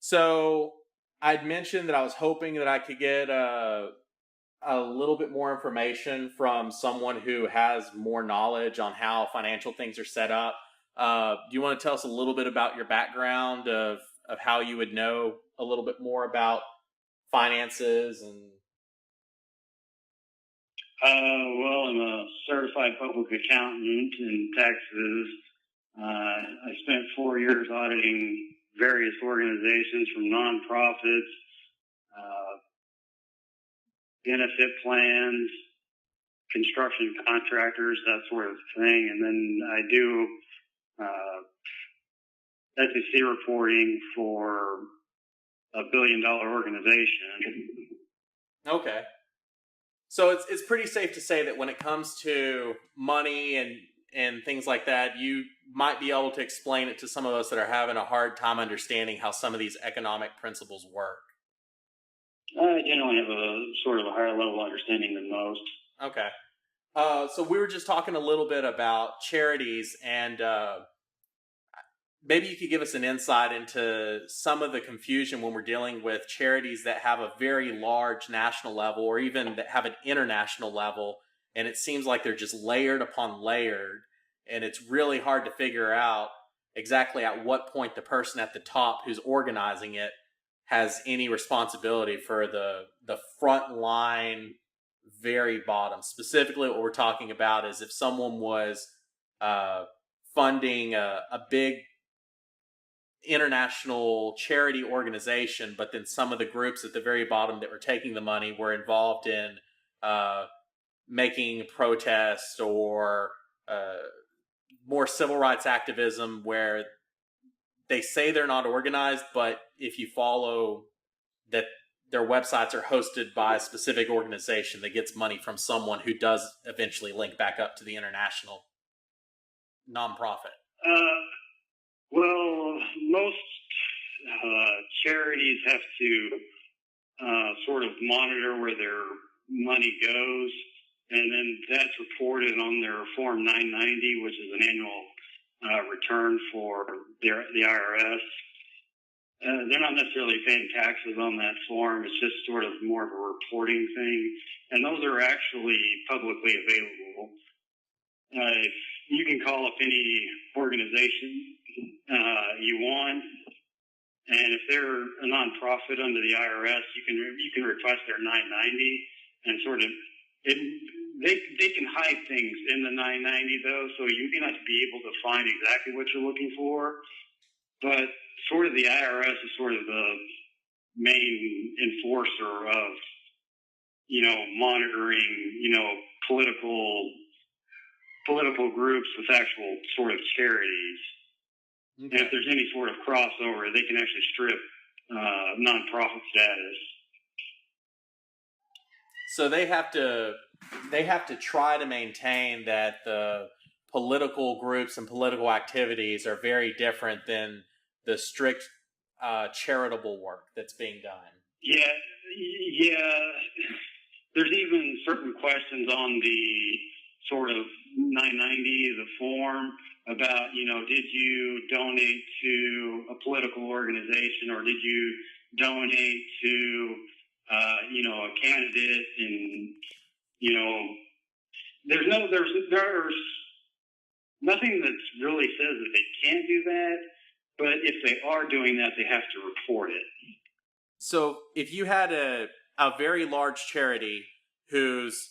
So I'd mentioned that I was hoping that I could get a little bit more information from someone who has more knowledge on how financial things are set up. Do you want to tell us a little bit about your background of how you would know a little bit more about finances and Well, I'm a certified public accountant in Texas. I spent 4 years auditing various organizations from nonprofits, uh, benefit plans, construction contractors, that sort of thing. And then I do SEC reporting for a billion-dollar organization. okay? So it's pretty safe to say that when it comes to money and things like that, you might be able to explain it to some of us that are having a hard time understanding how some of these economic principles work. I generally have a sort of a higher level understanding than most. Okay. So we were just talking a little bit about charities, and maybe you could give us an insight into some of the confusion when we're dealing with charities that have a very large national level or even that have an international level. And it seems like they're just layered upon layered. And it's really hard to figure out exactly at what point the person at the top who's organizing it has any responsibility for the front line, very bottom. Specifically, what we're talking about is if someone was funding a big international charity organization, but then some of the groups at the very bottom that were taking the money were involved in making protests or more civil rights activism where they say they're not organized, but if you follow that their websites are hosted by a specific organization that gets money from someone who does eventually link back up to the international nonprofit. Well, most charities have to sort of monitor where their money goes, and then that's reported on their Form 990, which is an annual return for the IRS. They're not necessarily paying taxes on that form. It's just sort of more of a reporting thing, and those are actually publicly available. You can call up any organization you want, and if they're a nonprofit under the IRS, you can request their 990, and sort of they can hide things in the 990 though, so you may not be able to find exactly what you're looking for, but sort of the IRS is sort of the main enforcer of monitoring political groups with actual sort of charities. Okay. And if there's any sort of crossover, they can actually strip nonprofit status. So they have to try to maintain that the political groups and political activities are very different than the strict charitable work that's being done. Yeah. There's even certain questions on the sort of 990, the form, about, did you donate to a political organization or did you donate to, a candidate? And, there's nothing that really says that they can't do that, but if they are doing that, they have to report it. So if you had a very large charity whose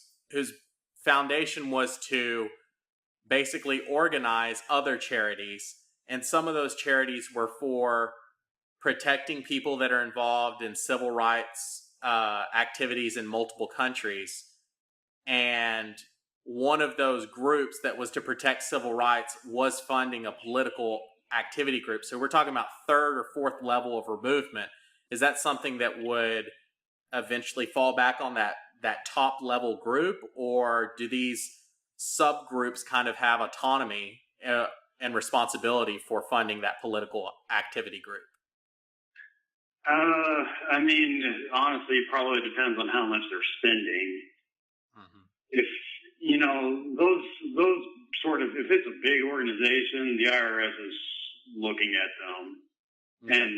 foundation was to basically organize other charities, and some of those charities were for protecting people that are involved in civil rights activities in multiple countries, and one of those groups that was to protect civil rights was funding a political activity group. So we're talking about third or fourth level of removement. Is that something that would eventually fall back on that top level group, or do these subgroups kind of have autonomy and responsibility for funding that political activity group? Honestly, it probably depends on how much they're spending. Mm-hmm. If those sort of, if it's a big organization, the IRS is looking at them, mm-hmm. and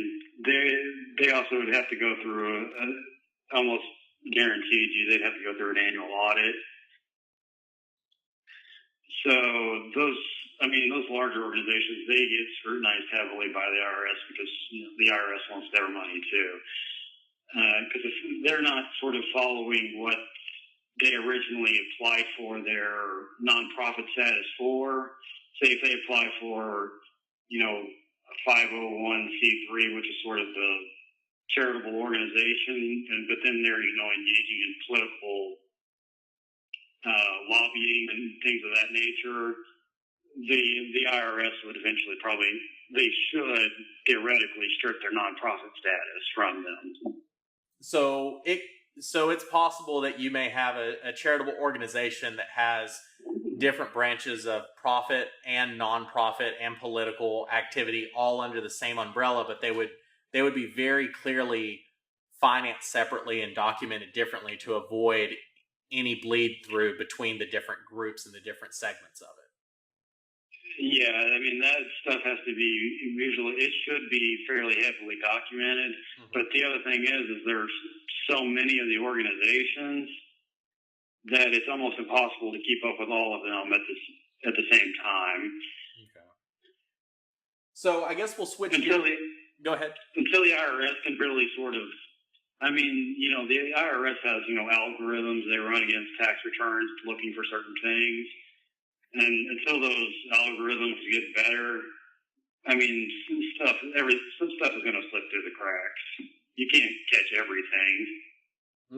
they also would have to go through almost guaranteed they'd have to go through an annual audit. So those larger organizations, they get scrutinized heavily by the IRS because the IRS wants their money too. Because if they're not sort of following what they originally applied for their nonprofit status for, say if they apply for, a 501c3, which is sort of the charitable organization, but then they're, engaging in political lobbying and things of that nature, the IRS would eventually they should theoretically strip their nonprofit status from them. So it's possible that you may have a charitable organization that has different branches of profit and nonprofit and political activity all under the same umbrella, but they would be very clearly financed separately and documented differently to avoid any bleed through between the different groups and the different segments of it. Yeah, that stuff has to be it should be fairly heavily documented. Mm-hmm. But the other thing is there's so many of the organizations that it's almost impossible to keep up with all of them at the same time. Okay. So I guess we'll switch. Go ahead. Until the IRS can really sort of, the IRS has, algorithms they run against tax returns looking for certain things. And until those algorithms get better, some stuff is going to slip through the cracks. You can't catch everything.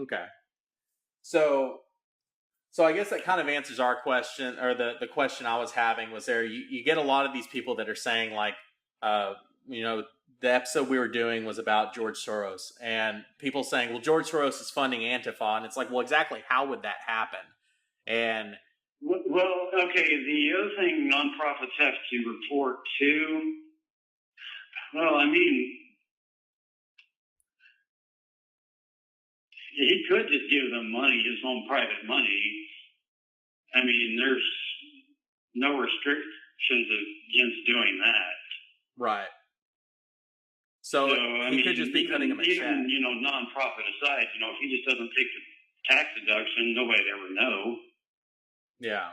Okay. So I guess that kind of answers our question, or the question I was having was there. You get a lot of these people that are saying like, the episode we were doing was about George Soros, and people saying, well, George Soros is funding Antifa, and it's like, well, exactly how would that happen? And well, okay, the other thing nonprofits have to report to, he could just give them money, his own private money. There's no restrictions against doing that. Right. So he could just be cutting them a check. Nonprofit aside, if he just doesn't take the tax deduction, nobody'd ever know. Yeah.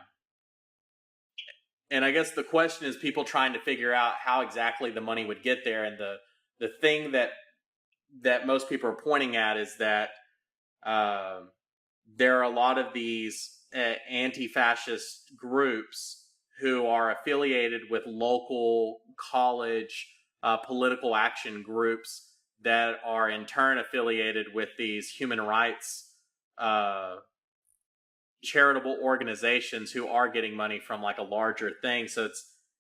And I guess the question is people trying to figure out how exactly the money would get there. And the thing that most people are pointing at is that there are a lot of these anti-fascist groups who are affiliated with local college political action groups that are in turn affiliated with these human rights charitable organizations who are getting money from like a larger thing. So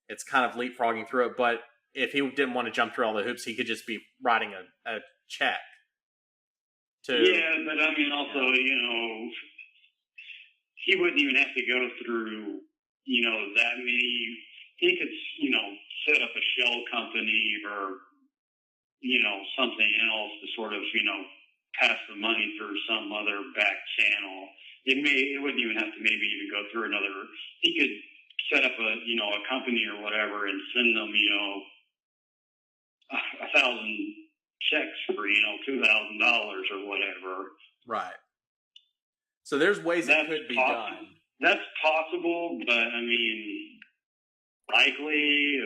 it's kind of leapfrogging through it. But if he didn't want to jump through all the hoops, he could just be writing a check. Yeah, but also, he wouldn't even have to go through, that many. He could, set up a shell company or, something else to sort of, pass the money through some other back channel. It wouldn't even have to maybe even go through another. He could set up a company or whatever and send them, 1,000 checks for, $2,000 or whatever. Right. So there's ways it could be done. That's possible, but likely,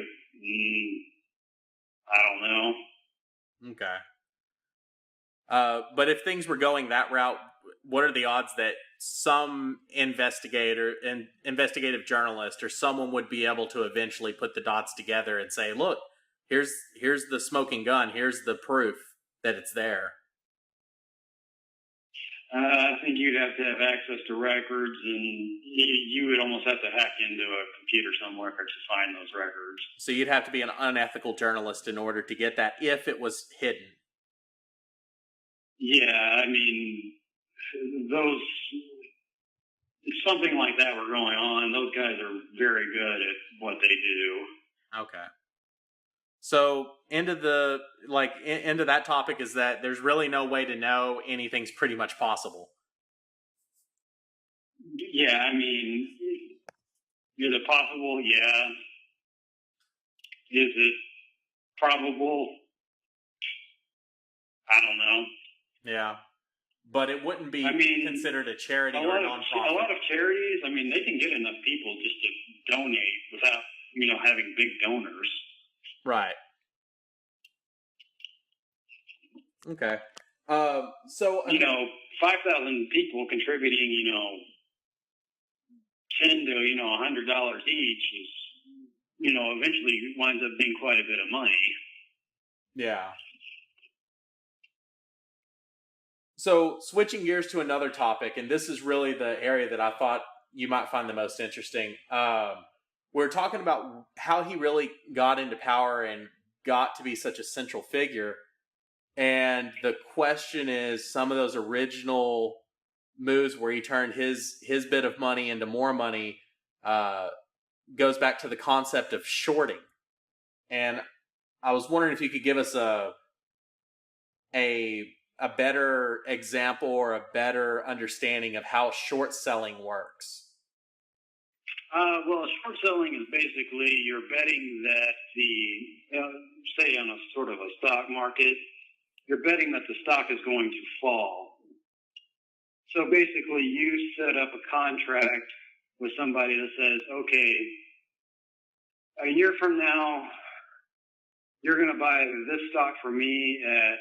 I don't know. Okay. But if things were going that route, what are the odds that some investigative journalist or someone would be able to eventually put the dots together and say, look, here's the smoking gun, here's the proof that it's there? I think you'd have to have access to records, and you would almost have to hack into a computer somewhere to find those records. So you'd have to be an unethical journalist in order to get that if it was hidden. Yeah, if something like that were going on, those guys are very good at what they do. Okay. So into that topic is that there's really no way to know anything's pretty much possible. Yeah, is it possible? Yeah. Is it probable? I don't know. Yeah. But it wouldn't be considered a charity or a nonprofit. A lot of charities, I mean, they can get enough people just to donate without, having big donors. Right. Okay. So 5,000 people contributing, $10 to $100 each is, eventually winds up being quite a bit of money. Yeah. So switching gears to another topic, and this is really the area that I thought you might find the most interesting. We're talking about how he really got into power and got to be such a central figure. And the question is, some of those original moves where he turned his bit of money into more money goes back to the concept of shorting. And I was wondering if you could give us a better example or a better understanding of how short selling works. Well, short selling is basically you're betting that say on a sort of a stock market, you're betting that the stock is going to fall. So basically you set up a contract with somebody that says, okay, a year from now, you're going to buy this stock for me at,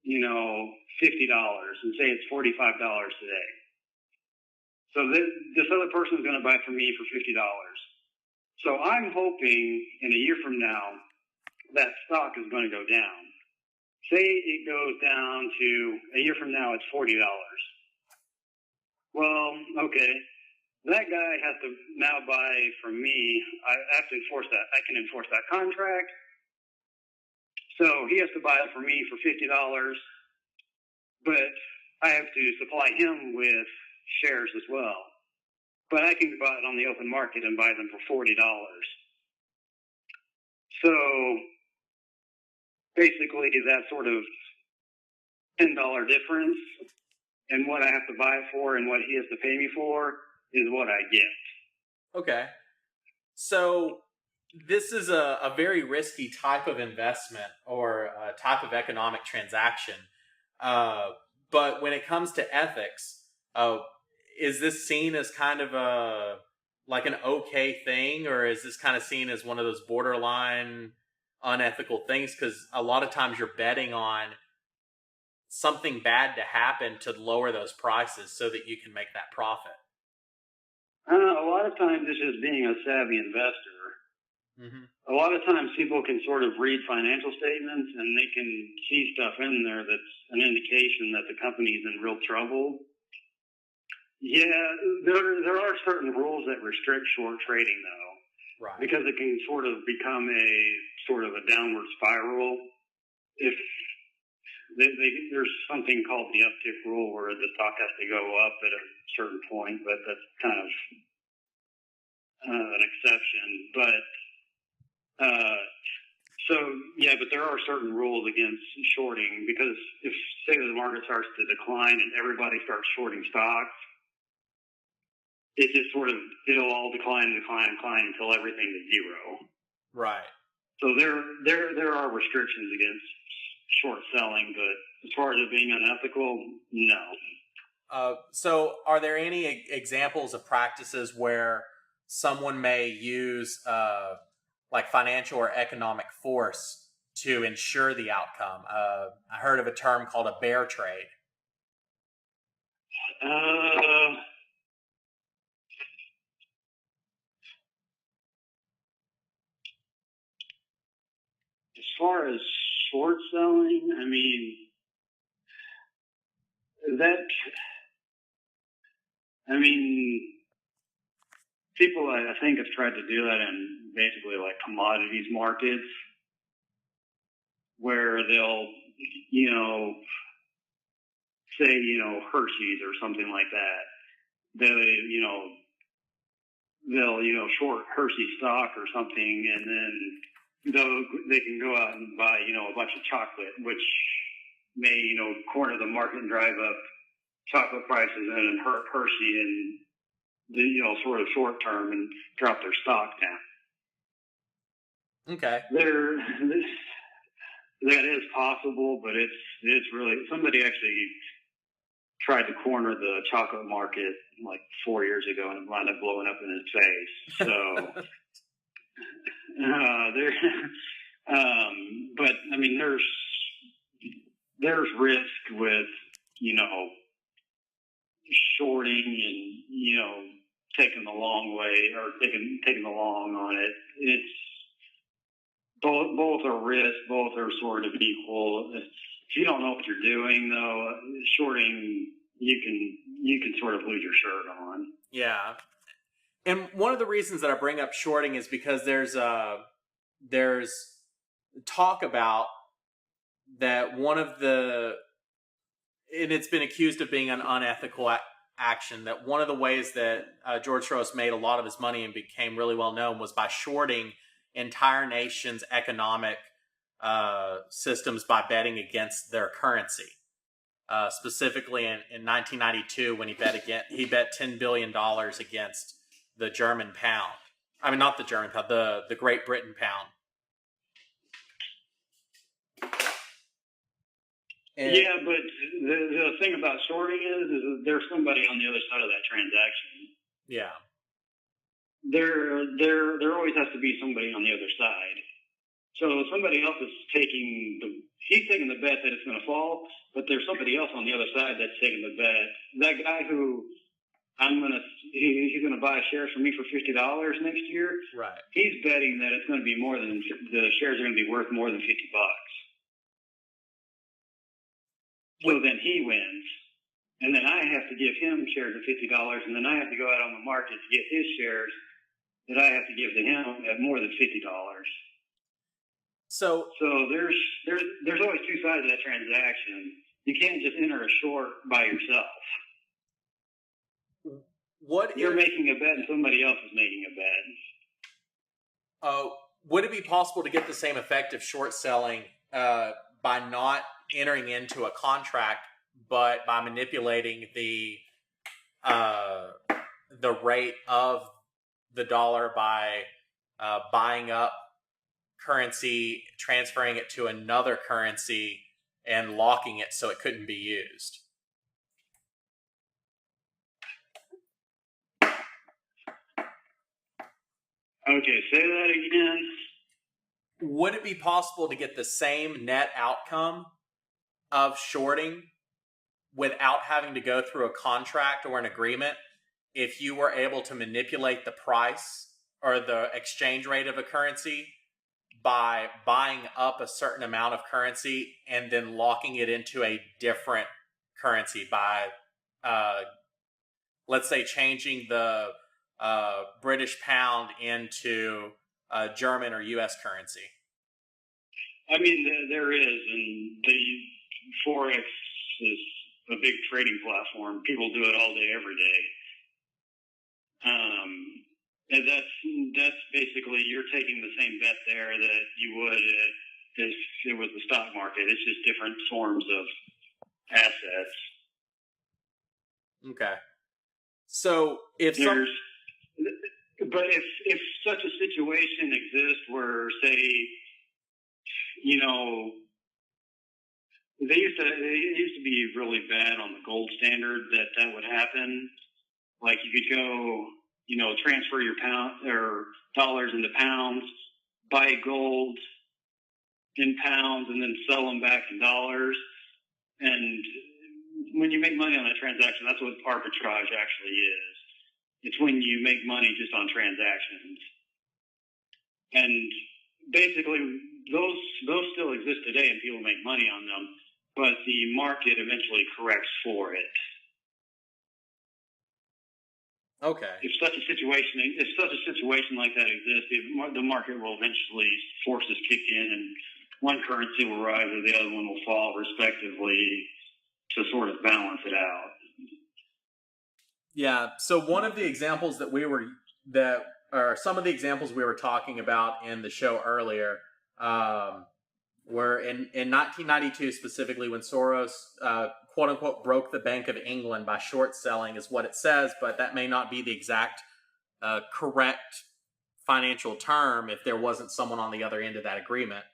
$50 and say it's $45 today. So this other person is going to buy for me for $50. So I'm hoping in a year from now, that stock is going to go down. Say it goes down to a year from now, it's $40. Well, okay. That guy has to now buy from me. I have to enforce that. I can enforce that contract. So he has to buy it for me for $50, but I have to supply him with shares as well. But I can go out on the open market and buy them for $40. So basically that sort of $10 difference in what I have to buy it for and what he has to pay me for is what I get. Okay. So this is a very risky type of investment or a type of economic transaction. But when it comes to ethics, is this seen as kind of an okay thing, or is this kind of seen as one of those borderline unethical things? Because a lot of times you're betting on something bad to happen to lower those prices so that you can make that profit. A lot of times it's just being a savvy investor. Mm-hmm. A lot of times people can sort of read financial statements and they can see stuff in there that's an indication that the company's in real trouble. Yeah, there are certain rules that restrict short trading, though. Right. Because it can sort of become a sort of a downward spiral. If there's something called the uptick rule where the stock has to go up at a certain point, but that's kind of an exception. But but there are certain rules against shorting, because if, say, the market starts to decline and everybody starts shorting stocks, it just it'll all decline until everything is zero. Right. So there are restrictions against short selling, but as far as it being unethical, no. So are there any examples of practices where someone may use like financial or economic force to ensure the outcome? I heard of a term called a bear trade. As far as short selling, I mean, people I think have tried to do that in basically like commodities markets, where they'll, say, Hershey's or something like that. They'll short Hershey stock or something, and then they can go out and buy, a bunch of chocolate, which may, corner the market and drive up chocolate prices and hurt Hershey in the, sort of short term and drop their stock down. Okay. that is possible, but it's really, somebody actually tried to corner the chocolate market like 4 years ago and it wound up blowing up in his face. So there, but I mean, there's risk with, you know, shorting and, you know, taking the long way or taking the long on it. It's both are risk, both are sort of equal. If you don't know what you're doing, though, shorting, you can sort of lose your shirt on. Yeah. And one of the reasons that I bring up shorting is because there's talk about that one of the, and it's been accused of being an unethical action, that one of the ways that George Soros made a lot of his money and became really well known was by shorting entire nations' economic systems by betting against their currency. Specifically in 1992, when he bet $10 billion against the German pound. I mean, not the German pound, the Great Britain pound. And yeah, but the thing about shorting is there's somebody on the other side of that transaction. Yeah. There always has to be somebody on the other side. So somebody else is taking the bet that it's going to fall, but there's somebody else on the other side that's taking the bet. That guy who he's going to buy shares from me for $50 next year. Right. He's betting that it's going to be more than the shares are going to be worth more than $50. So then he wins, and then I have to give him shares at $50, and then I have to go out on the market to get his shares that I have to give to him at more than $50. So there's always two sides of that transaction. You can't just enter a short by yourself. You're making a bet and somebody else is making a bet. Would it be possible to get the same effect of short selling by not entering into a contract, but by manipulating the rate of the dollar by buying up currency, transferring it to another currency, and locking it so it couldn't be used? Okay, say that again. Would it be possible to get the same net outcome of shorting without having to go through a contract or an agreement if you were able to manipulate the price or the exchange rate of a currency by buying up a certain amount of currency and then locking it into a different currency by, let's say, changing the British pound into German or U.S. currency? I mean, there is, and the Forex is a big trading platform. People do it all day, every day. And that's basically, you're taking the same bet there that you would if it was the stock market. It's just different forms of assets. Okay. So if such a situation exists where, say, you know, it used to be really bad on the gold standard that would happen. Like you could go, you know, transfer your pound or dollars into pounds, buy gold in pounds, and then sell them back in dollars. And when you make money on a transaction, that's what arbitrage actually is. It's when you make money just on transactions. And basically, those still exist today, and people make money on them. But the market eventually corrects for it. Okay. If such a situation like that exists, the market will eventually, forces kick in, and one currency will rise or the other one will fall, respectively, to sort of balance it out. Yeah. So one of the examples some of the examples we were talking about in the show earlier, were in 1992 specifically, when Soros, quote unquote, broke the Bank of England by short selling, is what it says, but that may not be the exact correct financial term if there wasn't someone on the other end of that agreement.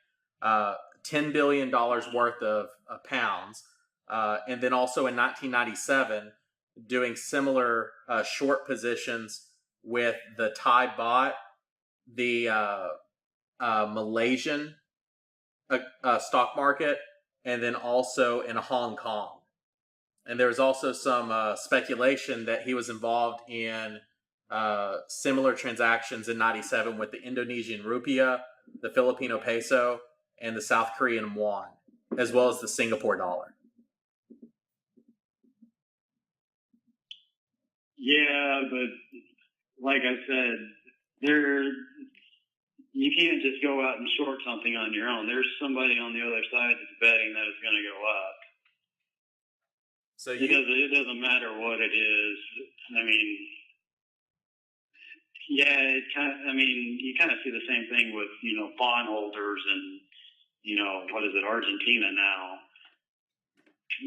$10 billion worth of pounds. And then also in 1997, doing similar short positions with the Thai baht, the Malaysian stock market, and then also in Hong Kong. And there's also some speculation that he was involved in similar transactions in 97 with the Indonesian rupiah, the Filipino peso, and the South Korean won, as well as the Singapore dollar. Yeah, but like I said, you can't just go out and short something on your own. There's somebody on the other side that's betting that it's going to go up. So it doesn't matter what it is. I mean, yeah, you kind of see the same thing with, bondholders and, what is it, Argentina now.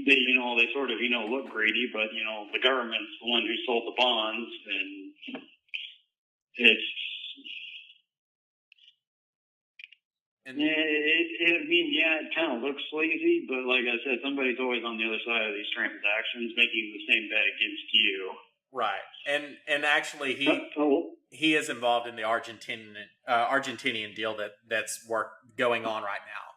They sort of, look greedy, but, the government's the one who sold the bonds, and it kind of looks sleazy, but like I said, somebody's always on the other side of these transactions making the same bet against you. Right. And actually he is involved in the Argentinian deal that's going on right now.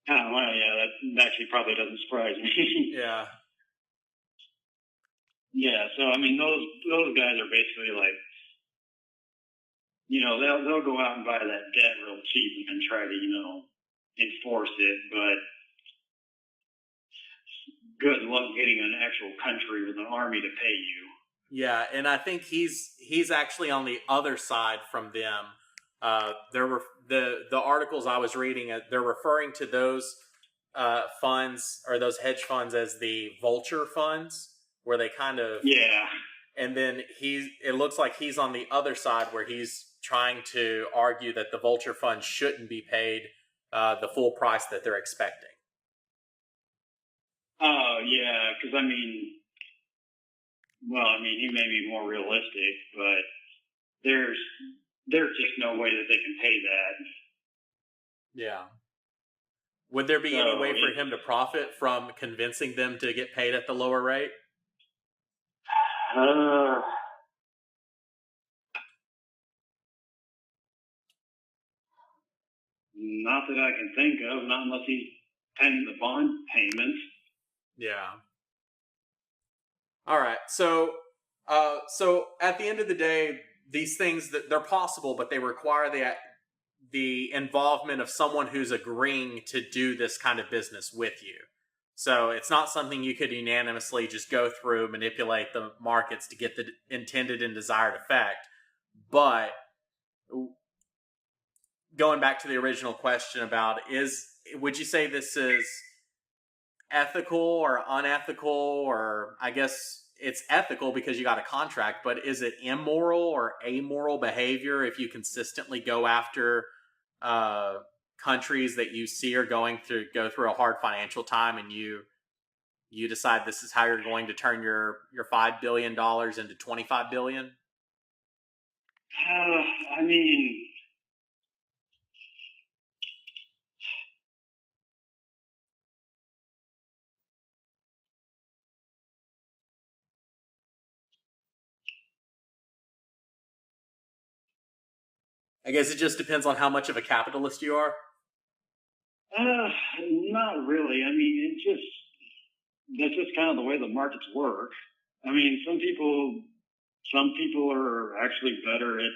Oh, well, yeah, that actually probably doesn't surprise me. Yeah. Yeah, so I mean, those guys are basically like, they'll go out and buy that debt real cheap and try to, enforce it, but good luck getting an actual country with an army to pay you. Yeah, and I think he's actually on the other side from them. There were the articles I was reading. They're referring to those funds or those hedge funds as the vulture funds, where they kind of And then it looks like he's on the other side where he's trying to argue that the vulture funds shouldn't be paid the full price that they're expecting. Oh yeah, because he may be more realistic, but there's just no way that they can pay that. Yeah. Would there be any way for him to profit from convincing them to get paid at the lower rate? Not that I can think of, not unless he's paying the bond payments. Yeah. All right. So at the end of the day, these things they're possible, but they require the involvement of someone who's agreeing to do this kind of business with you. So it's not something you could unanimously just go through, manipulate the markets to get the intended and desired effect. But going back to the original question about would you say this is ethical or unethical, or I guess it's ethical because you got a contract, but is it immoral or amoral behavior if you consistently go after countries that you see are go through a hard financial time, and you decide this is how you're going to turn your $5 billion into $25 billion? I guess it just depends on how much of a capitalist you are. Not really. That's just kind of the way the markets work. Some people are actually better at,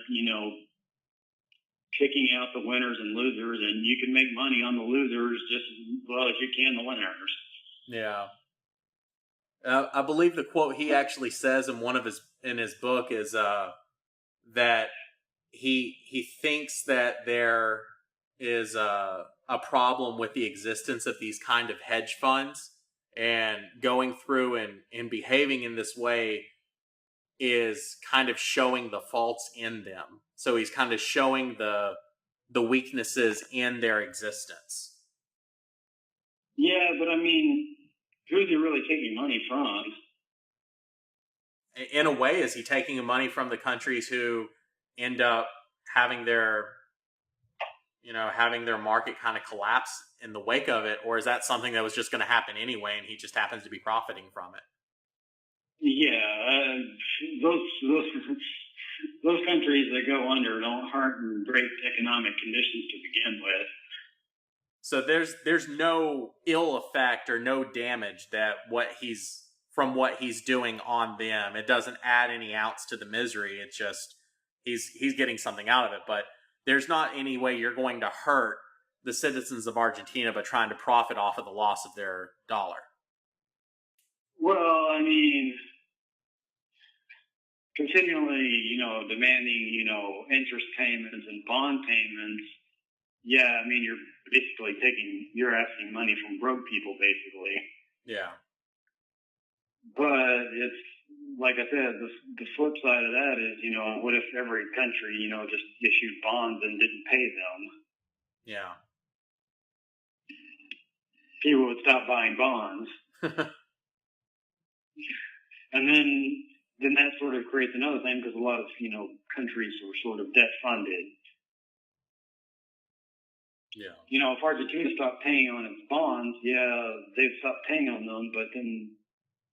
picking out the winners and losers, and you can make money on the losers just as well as you can the winners. Yeah. I believe the quote he actually says in his book is that he thinks that there is a problem with the existence of these kind of hedge funds, and going through and behaving in this way is kind of showing the faults in them. So he's kind of showing the weaknesses in their existence. Yeah, but who's he really taking money from? In a way, is he taking money from the countries who end up having their having their market kind of collapse in the wake of it, or is that something that was just going to happen anyway, and he just happens to be profiting from it? Yeah, those countries that go under aren't in great economic conditions to begin with. So there's no ill effect or no damage that what he's doing on them. It doesn't add any ounce to the misery. It's just he's getting something out of it. But there's not any way you're going to hurt the citizens of Argentina by trying to profit off of the loss of their dollar. Well, I mean, continually, demanding, interest payments and bond payments. Yeah, I mean, you're asking money from broke people, basically. Yeah. But it's, like I said, the flip side of that is, what if every country, just issued bonds and didn't pay them? Yeah. People would stop buying bonds. And then that sort of creates another thing, because a lot of, countries were sort of debt funded. Yeah. If Argentina stopped paying on its bonds, they'd stop paying on them, but then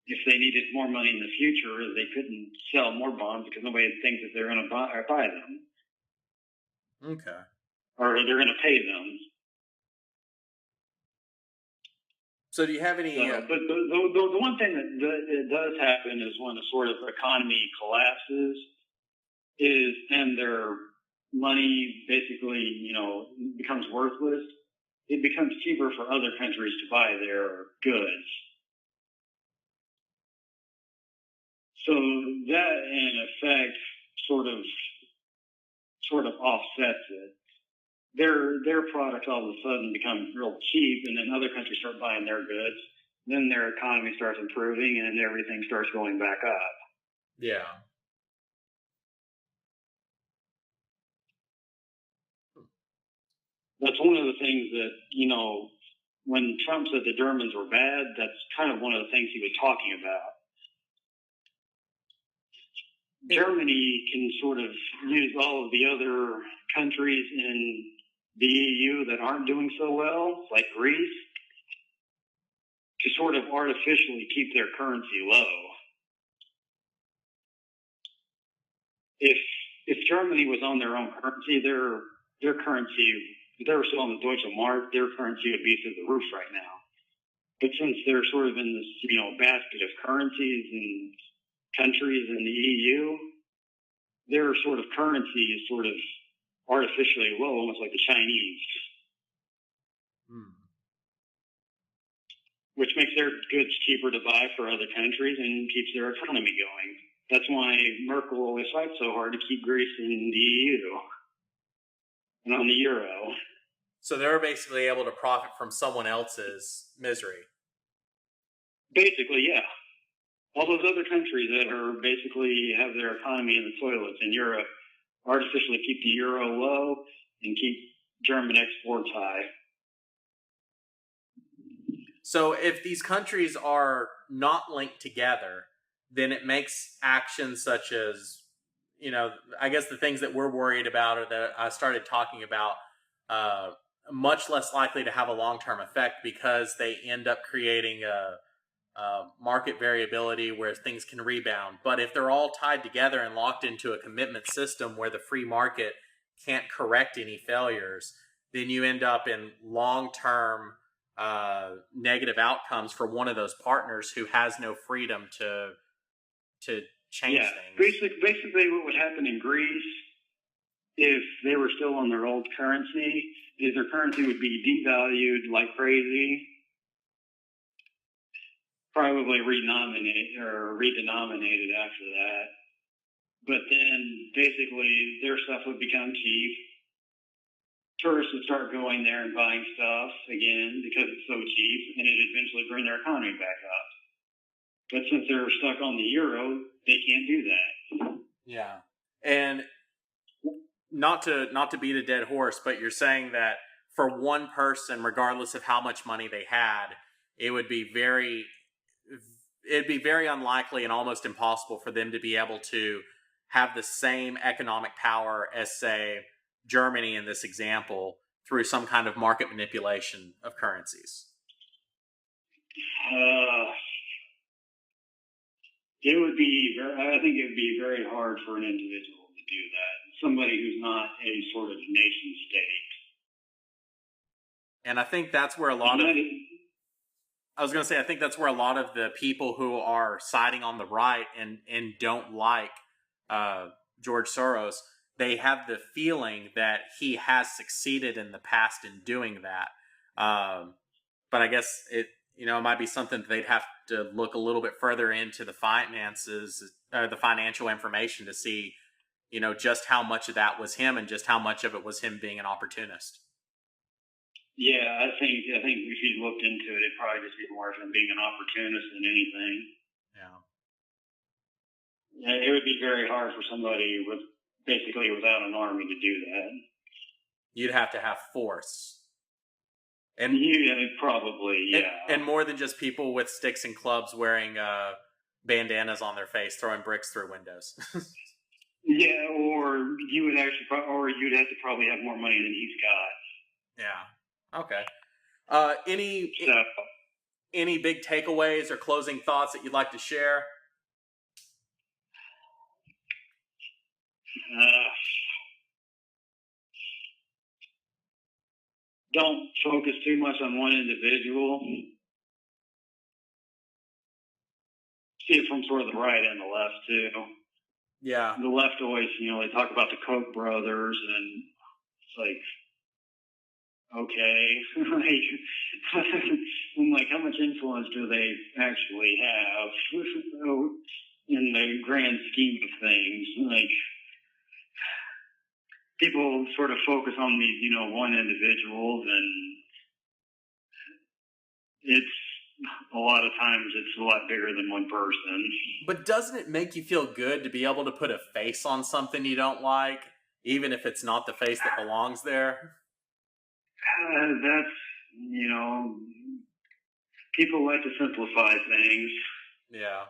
if they needed more money in the future, they couldn't sell more bonds because nobody thinks that they're going to buy them. Okay. Or they're going to pay them. So do you have any... but the one thing that does happen is when a sort of economy collapses and their money basically, becomes worthless, it becomes cheaper for other countries to buy their goods. So that, in effect, sort of offsets it. Their products all of a sudden become real cheap, and then other countries start buying their goods. Then their economy starts improving, and everything starts going back up. Yeah. That's one of the things that, when Trump said the Germans were bad, that's kind of one of the things he was talking about. Germany can sort of use all of the other countries in the EU that aren't doing so well, like Greece, to sort of artificially keep their currency low. If Germany was on their own currency, their currency, if they were still on the Deutsche Mark, their currency would be through the roof right now. But since they're sort of in this, basket of currencies and countries in the EU, their sort of currency is sort of artificially low, almost like the Chinese. Which makes their goods cheaper to buy for other countries and keeps their economy going. That's why Merkel always fights so hard to keep Greece in the EU and on the euro. So they're basically able to profit from someone else's misery. Basically, yeah. All those other countries that are basically have their economy in the toilets in Europe artificially keep the euro low and keep German exports high. So if these countries are not linked together, then it makes actions such as, I guess the things that we're worried about or that I started talking about much less likely to have a long-term effect, because they end up creating a market variability where things can rebound. But if they're all tied together and locked into a commitment system where the free market can't correct any failures, then you end up in long-term negative outcomes for one of those partners who has no freedom to change things. Basically what would happen in Greece if they were still on their old currency is their currency would be devalued like crazy, probably redenominated after that. But then basically their stuff would become cheap. Tourists would start going there and buying stuff again because it's so cheap, and it'd eventually bring their economy back up. But since they're stuck on the euro, they can't do that. Yeah. And not to beat a dead horse, but you're saying that for one person, regardless of how much money they had, it'd be very unlikely and almost impossible for them to be able to have the same economic power as, say, Germany in this example through some kind of market manipulation of currencies? It would be. I think it would be very hard for an individual to do that. Somebody who's not a sort of nation state. And I think that's where a lot of. I was going to say, I think that's where a lot of the people who are siding on the right and don't like George Soros, they have the feeling that he has succeeded in the past in doing that. But I guess it might be something that they'd have to look a little bit further into the finances, the financial information to see, just how much of that was him and just how much of it was him being an opportunist. Yeah, I think if you looked into it, it'd probably just be more of him being an opportunist than anything. Yeah. It would be very hard for somebody without an army to do that. You'd have to have force. And probably, yeah. And more than just people with sticks and clubs wearing bandanas on their face, throwing bricks through windows. Yeah, or you'd have to probably have more money than he's got. Yeah. Okay. Any big takeaways or closing thoughts that you'd like to share? Don't focus too much on one individual. See it from sort of the right and the left too. Yeah. The left always, they talk about the Koch brothers, and it's like, okay, I'm like, how much influence do they actually have in the grand scheme of things? Like, people sort of focus on these, one individuals, and it's a lot of times it's a lot bigger than one person. But doesn't it make you feel good to be able to put a face on something you don't like, even if it's not the face that belongs there? That's, people like to simplify things. Yeah.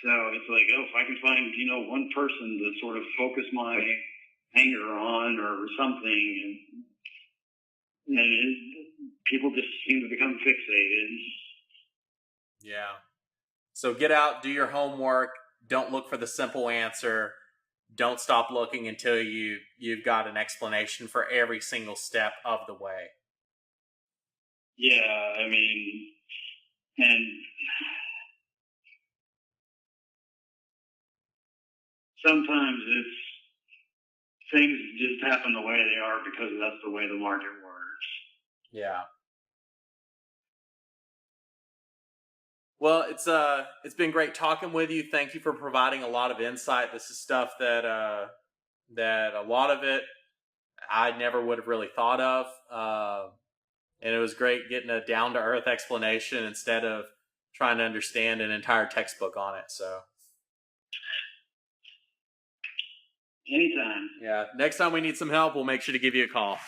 So it's like, if I can find, one person to sort of focus my anger on or something, and people just seem to become fixated. Yeah. So get out, do your homework, don't look for the simple answer, don't stop looking until you've got an explanation for every single step of the way. Yeah, and sometimes things just happen the way they are because that's the way the market works. Yeah. Well, it's been great talking with you. Thank you for providing a lot of insight. This is stuff that a lot of it I never would have really thought of. And it was great getting a down to earth explanation instead of trying to understand an entire textbook on it. So anytime. Yeah. Next time we need some help, we'll make sure to give you a call.